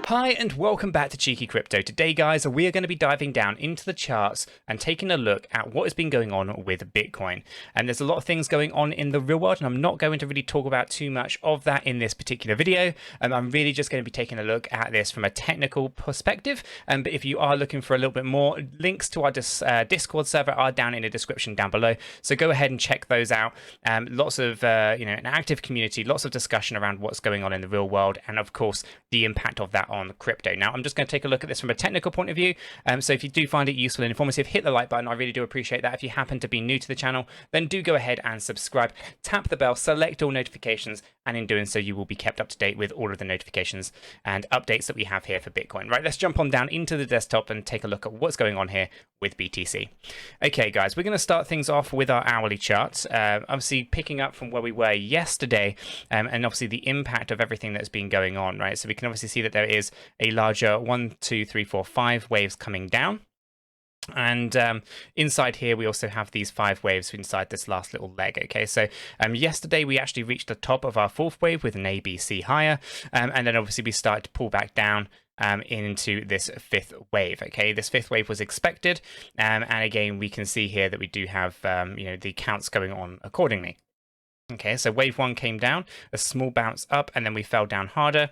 Hi and welcome back to Cheeky Crypto. Today guys, we are going to be diving down into the charts and taking a look at what has been going on with Bitcoin. And there's a lot of things going on in the real world, and I'm not going to really talk about too much of that in this particular video. I'm really just going to be taking a look at this from a technical perspective. But if you are looking for a little bit more, links to our Discord server are down in the description down below. So go ahead and check those out. Lots of an active community, lots of discussion around what's going on in the real world, and of course the impact of that on crypto. Now, I'm just going to take a look at this from a technical point of view. So if you do find it useful and informative, hit the like button. I really do appreciate that. If you happen to be new to the channel, then do go ahead and subscribe. Tap the bell, select all notifications, and in doing so, you will be kept up to date with all of the notifications and updates that we have here for Bitcoin. Right, let's jump on down into the desktop and take a look at what's going on here with BTC. Okay, guys, we're going to start things off with our hourly charts. Obviously, picking up from where we were yesterday, and obviously the impact of everything that's been going on, right? So we can obviously see that there is a larger 1, 2, 3, 4, 5 waves coming down. And inside here, we also have these 5 waves inside this last little leg. Okay, so yesterday we actually reached the top of our 4th wave with an ABC higher, and then obviously we started to pull back down into this 5th wave. Okay, this 5th wave was expected, and again we can see here that we do have the counts going on accordingly. Okay, so wave 1 came down, a small bounce up, and then we fell down harder.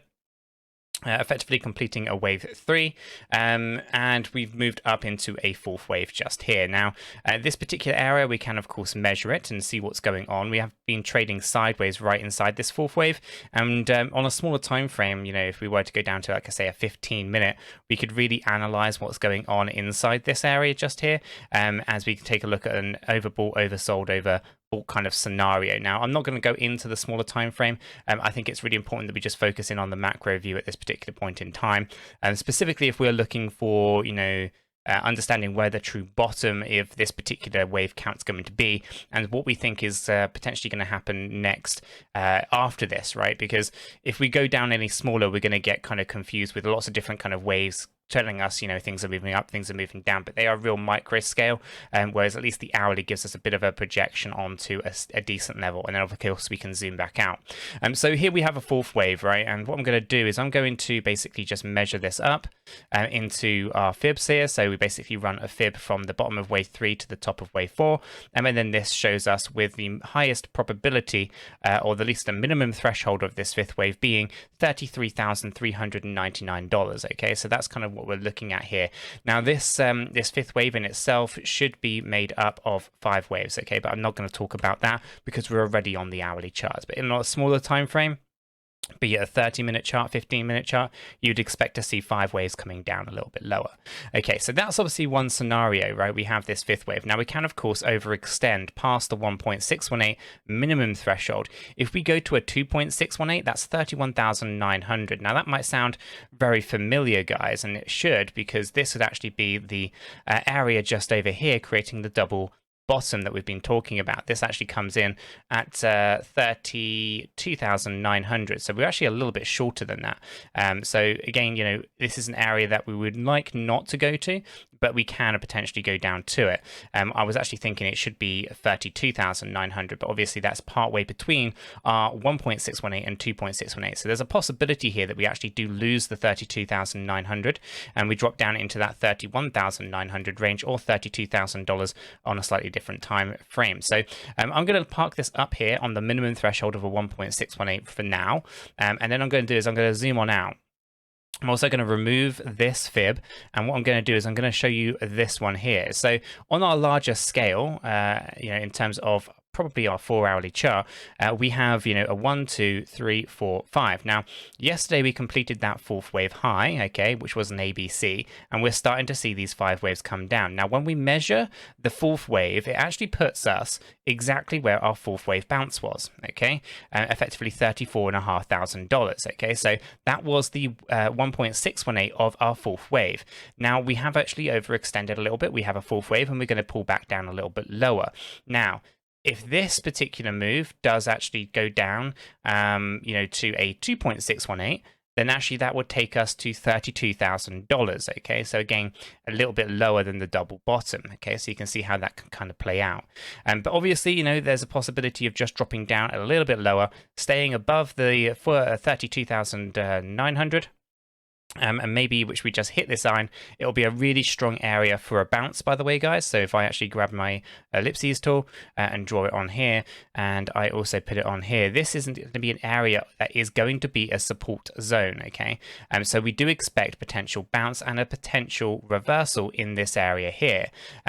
Effectively completing a wave 3, and we've moved up into a 4th wave just here. Now, this particular area, we can of course measure it and see what's going on. We have been trading sideways right inside this 4th wave, and on a smaller time frame, if we were to go down to, like I say, a 15-minute, we could really analyze what's going on inside this area just here, as we can take a look at an overbought, oversold, overbought kind of scenario. Now, I'm not going to go into the smaller time frame. I think it's really important that we just focus in on the macro view at this particular point in time, and specifically if we're looking for understanding where the true bottom of this particular wave count's going to be, and what we think is potentially going to happen next after this, right? Because if we go down any smaller, we're going to get kind of confused with lots of different kind of waves telling us, things are moving up, things are moving down, but they are real micro scale, whereas at least the hourly gives us a bit of a projection onto a decent level, and then of course we can zoom back out. So here we have a 4th wave, right? And what I'm going to do is I'm going to basically just measure this up into our fibs here. So we basically run a fib from the bottom of wave 3 to the top of wave 4, and then this shows us with the highest probability, or the least the minimum threshold of this 5th wave being $33,399. Okay, so that's kind of what we're looking at here. Now, this 5th wave in itself should be made up of 5 waves, okay, but I'm not going to talk about that because we're already on the hourly charts. But in a smaller time frame, be it a 30-minute chart, 15-minute chart, you'd expect to see 5 waves coming down a little bit lower. Okay, so that's obviously one scenario, right? We have this 5th wave. Now, we can, of course, overextend past the 1.618 minimum threshold. If we go to a 2.618, that's 31,900. Now, that might sound very familiar, guys, and it should, because this would actually be the area just over here creating the double bottom that we've been talking about. This actually comes in at 32,900, so we're actually a little bit shorter than that. So again, this is an area that we would like not to go to, but we can potentially go down to it. I was actually thinking it should be 32,900, but obviously that's part way between our 1.618 and 2.618. So there's a possibility here that we actually do lose the 32,900 and we drop down into that 31,900 range, or $32,000 on a slightly different time frame. So I'm going to park this up here on the minimum threshold of a 1.618 for now, and then I'm going to do is I'm going to zoom on out. I'm also going to remove this fib, and what I'm going to do is I'm going to show you this one here. So on our larger scale, in terms of probably our 4-hourly chart, we have a 1, 2, 3, 4, 5. Now, yesterday we completed that 4th wave high, okay, which was an ABC, and we're starting to see these 5 waves come down. Now, when we measure the 4th wave, it actually puts us exactly where our 4th wave bounce was, okay, effectively $34,500. Okay, so that was the 1.618 of our 4th wave. Now, we have actually overextended a little bit. We have a 4th wave, and we're going to pull back down a little bit lower. Now, if this particular move does actually go down, to a 2.618, then actually that would take us to $32,000. Okay, so again, a little bit lower than the double bottom. Okay, so you can see how that can kind of play out. But obviously, there's a possibility of just dropping down a little bit lower, staying above the 32,900. And maybe, which we just hit this line, it'll be a really strong area for a bounce, by the way, guys. So if I actually grab my ellipses tool and draw it on here, and I also put it on here, this isn't going to be an area that is going to be a support zone, okay? So we do expect potential bounce and a potential reversal in this area here.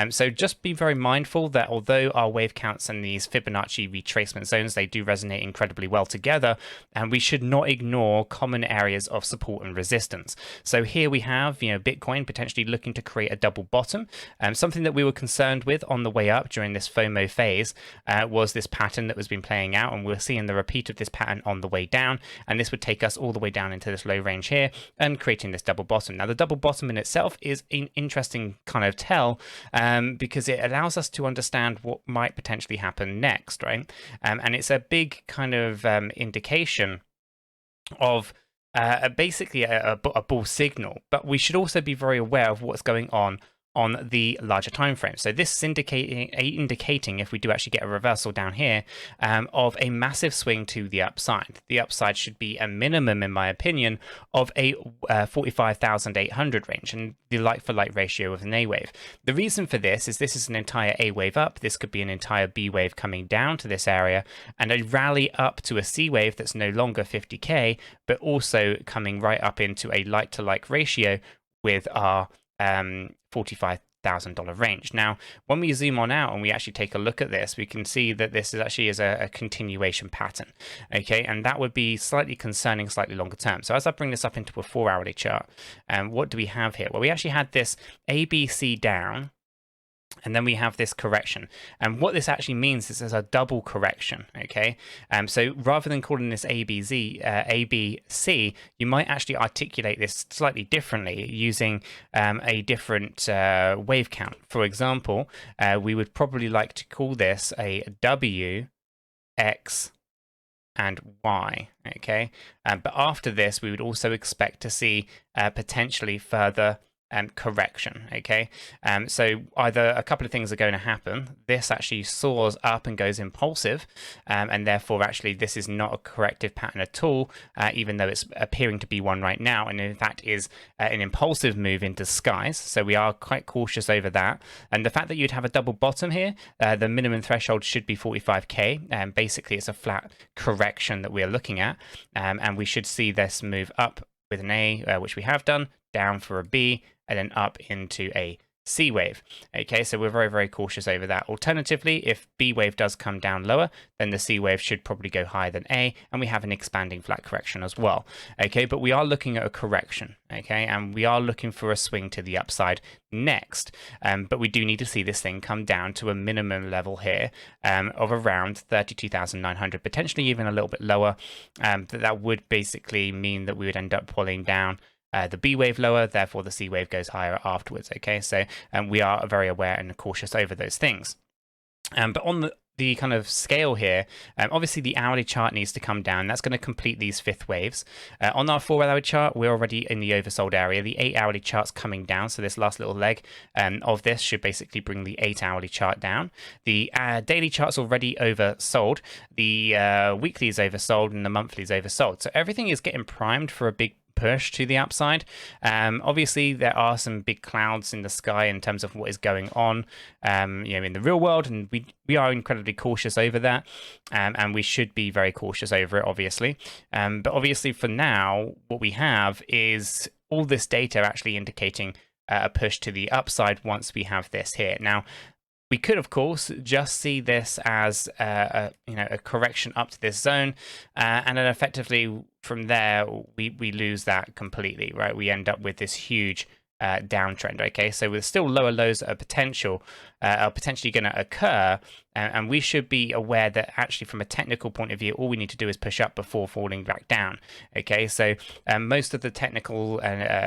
So just be very mindful that although our wave counts and these Fibonacci retracement zones, they do resonate incredibly well together, and we should not ignore common areas of support and resistance. So here we have, Bitcoin potentially looking to create a double bottom. Something that we were concerned with on the way up during this FOMO phase was this pattern that was been playing out, and we're seeing the repeat of this pattern on the way down, and this would take us all the way down into this low range here and creating this double bottom. Now the double bottom in itself is an interesting kind of tell because it allows us to understand what might potentially happen next, right? And it's a big kind of indication of basically a bull signal, but we should also be very aware of what's going on the larger time frame. So this is indicating if we do actually get a reversal down here of a massive swing to the upside. The upside should be a minimum, in my opinion, of a 45,800 range, and the like-for-like ratio of an A wave. The reason for this is an entire A wave up. This could be an entire B wave coming down to this area, and a rally up to a C wave that's no longer 50k, but also coming right up into a like-to-like ratio with our $45,000 range. Now, when we zoom on out and we actually take a look at this, we can see that this is actually a continuation pattern, okay? And that would be slightly concerning, slightly longer term. So as I bring this up into a 4-hourly chart, what do we have here? Well, we actually had this ABC down, and then we have this correction, and what this actually means is there's a double correction, okay? So rather than calling this ABC, you might actually articulate this slightly differently using a different wave count. For example, we would probably like to call this a W, X, and Y, okay? But after this, we would also expect to see potentially further correction, okay? So either a couple of things are going to happen. This actually soars up and goes impulsive, and therefore actually this is not a corrective pattern at all, even though it's appearing to be one right now, and in fact is an impulsive move in disguise. So we are quite cautious over that. And the fact that you'd have a double bottom here, the minimum threshold should be 45k, and basically it's a flat correction that we're looking at, and we should see this move up with an A, which we have done, down for a B, and then up into a C wave. Okay, so we're very, very cautious over that. Alternatively, if B wave does come down lower, then the C wave should probably go higher than A, and we have an expanding flat correction as well. Okay, but we are looking at a correction, okay, and we are looking for a swing to the upside next. But we do need to see this thing come down to a minimum level here of around 32,900, potentially even a little bit lower. That would basically mean that we would end up pulling down the B wave lower, therefore the C wave goes higher afterwards, okay? So we are very aware and cautious over those things. But on the kind of scale here, obviously the hourly chart needs to come down. That's going to complete these fifth waves. On our 4-hourly chart, we're already in the oversold area. The 8-hourly chart's coming down, so this last little leg of this should basically bring the 8-hourly chart down. The daily chart's already oversold. The weekly is oversold, and the monthly is oversold. So everything is getting primed for a big push to the upside. Obviously there are some big clouds in the sky in terms of what is going on in the real world, and we are incredibly cautious over that, and we should be very cautious over it, obviously. But obviously for now, what we have is all this data actually indicating a push to the upside once we have this here. Now, we could, of course, just see this as a correction up to this zone, and then effectively from there we lose that completely, right? We end up with this huge downtrend. Okay, so with still lower lows that are potentially going to occur, and we should be aware that actually from a technical point of view, all we need to do is push up before falling back down. Okay, so most of the technical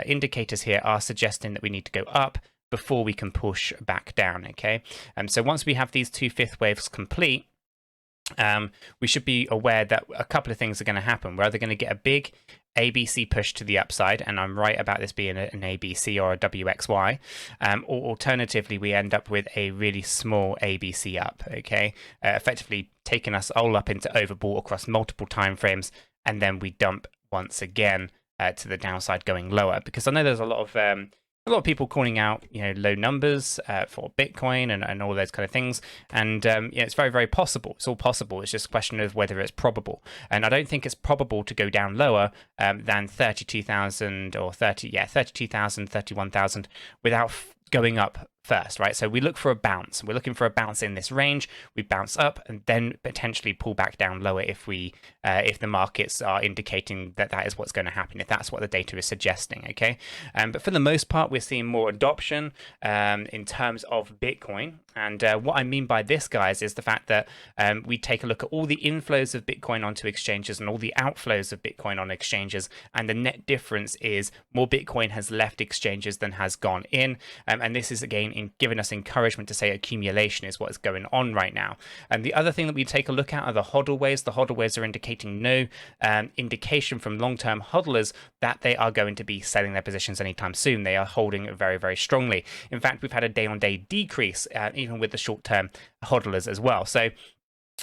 indicators here are suggesting that we need to go up before we can push back down, okay? So once we have these 2 fifth waves complete, we should be aware that a couple of things are going to happen. We're either going to get a big ABC push to the upside, and I'm right about this being an ABC or a WXY, or alternatively, we end up with a really small ABC up, okay? Effectively taking us all up into overbought across multiple time frames, and then we dump once again to the downside going lower, because I know there's a lot of people calling out, low numbers for Bitcoin and all those kind of things. And it's very, very possible. It's all possible. It's just a question of whether it's probable. And I don't think it's probable to go down lower than 32,000 or 32,000, 31,000 without going up first, right? So we look for a bounce. We're looking for a bounce in this range. We bounce up and then potentially pull back down lower if the markets are indicating that is what's going to happen, if that's what the data is suggesting, okay? But for the most part, we're seeing more adoption in terms of Bitcoin. And what I mean by this, guys, is the fact that we take a look at all the inflows of Bitcoin onto exchanges and all the outflows of Bitcoin on exchanges, and the net difference is more Bitcoin has left exchanges than has gone in. And this is, again, giving us encouragement to say accumulation is what is going on right now. And the other thing that we take a look at are the hodlways. The hodlways are indicating no indication from long-term hodlers that they are going to be selling their positions anytime soon. They are holding very, very strongly. In fact, we've had a day-on-day decrease even with the short-term hodlers as well. So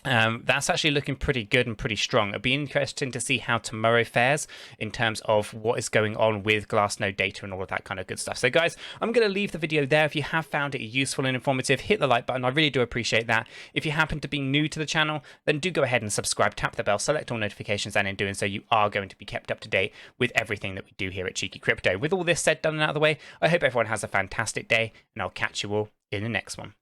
that's actually looking pretty good and pretty strong. It'll be interesting to see how tomorrow fares in terms of what is going on with Glassnode data and all of that kind of good stuff. So guys, I'm going to leave the video there. If you have found it useful and informative, hit the like button. I really do appreciate that. If you happen to be new to the channel, then do go ahead and subscribe, tap the bell, select all notifications, and in doing so, you are going to be kept up to date with everything that we do here at Cheeky Crypto. With all this said, done, and out of the way, I hope everyone has a fantastic day, and I'll catch you all in the next one.